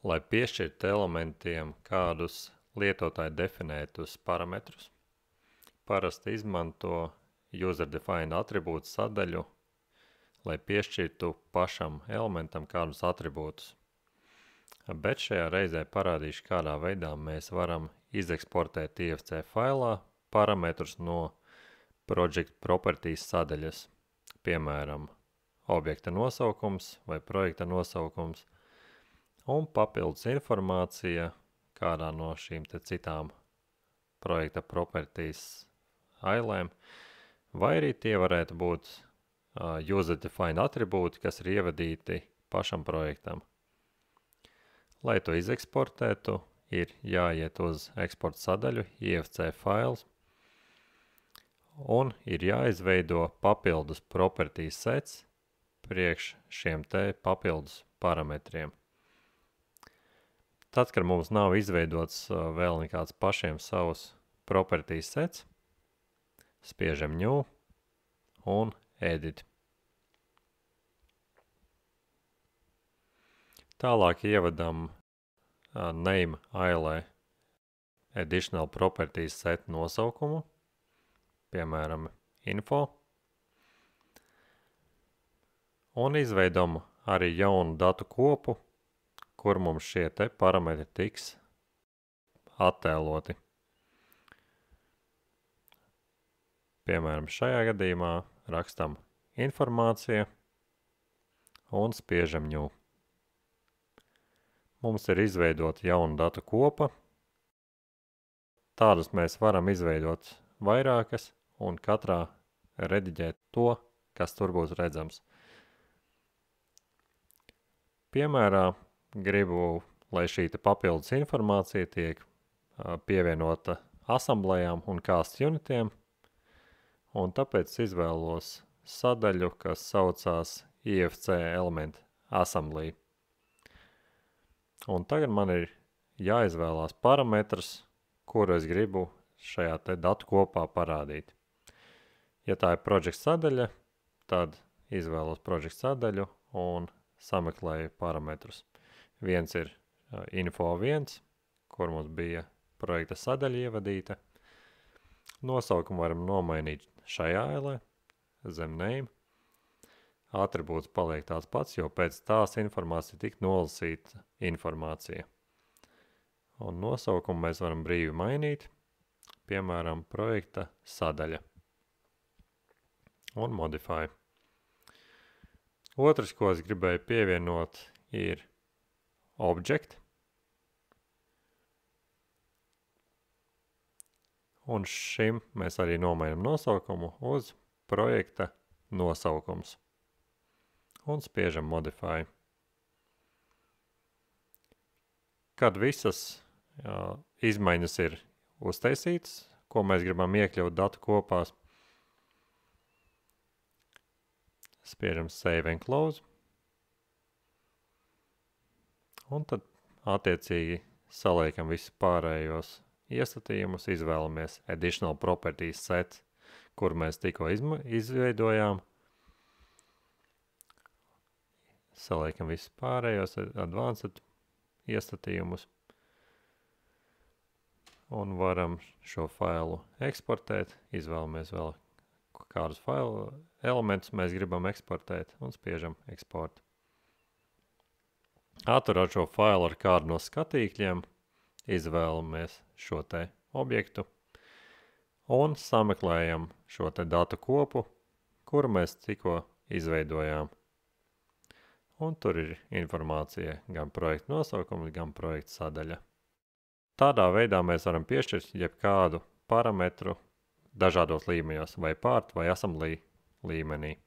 Lai piešķirtu elementiem kādus lietotāji definētus parametrus, parasti izmanto user-defined attribūtu sadaļu, lai piešķirtu pašam elementam kādus attribūtus. Bet šajā reizē parādīšu, kādā veidā mēs varam izeksportēt IFC failā parametrus no Project Properties sadaļas, piemēram, objekta nosaukums vai projekta nosaukums, un papildus informācija kādā no šīm te citām projekta properties ailēm, vai arī tie varētu būt user-defined attribūti, kas ir ievadīti pašam projektam. Lai to izeksportētu, ir jāiet uz eksporta sadaļu IFC files, un ir jāizveido papildus properties sets priekš šiem te papildus parametriem. Tad, kad mums nav izveidots vēl nekāds pašiem savs properties sets, spiežam New un Edit. Tālāk ievadam name ailē additional properties set nosaukumu, piemēram, info, un izveidam arī jaunu datu kopu, kur mums šie te parametri tiks attēloti. Piemēram, šajā gadījumā rakstam informācija un spiežam New. Mums ir izveidota jauna datu kopa. Tādas mēs varam izveidot vairākas un katrā rediģēt to, kas tur būs redzams. Piemērā gribu, lai šī papildus informācija tiek pievienota asamblējām un cast unitiem, un tāpēc izvēlos sadaļu, kas saucās IFC element assembly. Un tagad man ir jāizvēlās parametrs, kuru es gribu šajā te datu kopā parādīt. Ja tā ir project sadaļa, tad izvēlos project sadaļu un sameklēju parametrus. Viens ir info1, kur mums bija projekta sadaļa ievadīta. Nosaukumu varam nomainīt šajā ailē, zem name. Atribūts paliek tāds pats, jo pēc tās informācija tik nolasīta informācija. Un nosaukumu mēs varam brīvi mainīt, piemēram, projekta sadaļa. Un modify. Otrs, ko es gribēju pievienot, ir object. Un šim mēs arī nomainam nosaukumu uz projekta nosaukums. Un spiežam modify. Kad visas izmaiņas ir uztaisītas, ko mēs gribam iekļaut datu kopās, spiežam save and close. Un tad attiecīgi saliekam visus pārējos iestatījumus, izvēlamies additional properties set, kur mēs tikko izveidojām. Saliekam visus pārējos advanced iestatījumus. Un varam šo failu eksportēt, izvēlamies vēl kādus failu elementus mēs gribam eksportēt un spiežam export. Atverot šo failu ar kādu no skatīkļiem, izvēlamies šo te objektu un sameklējam šo te datu kopu, kuru mēs tikko izveidojām. Un tur ir informācija gan projekta nosaukums, gan projekta sadaļa. Tādā veidā mēs varam piešķirt jebkādu parametru dažādos līmeņos, vai part vai assembly līmenī.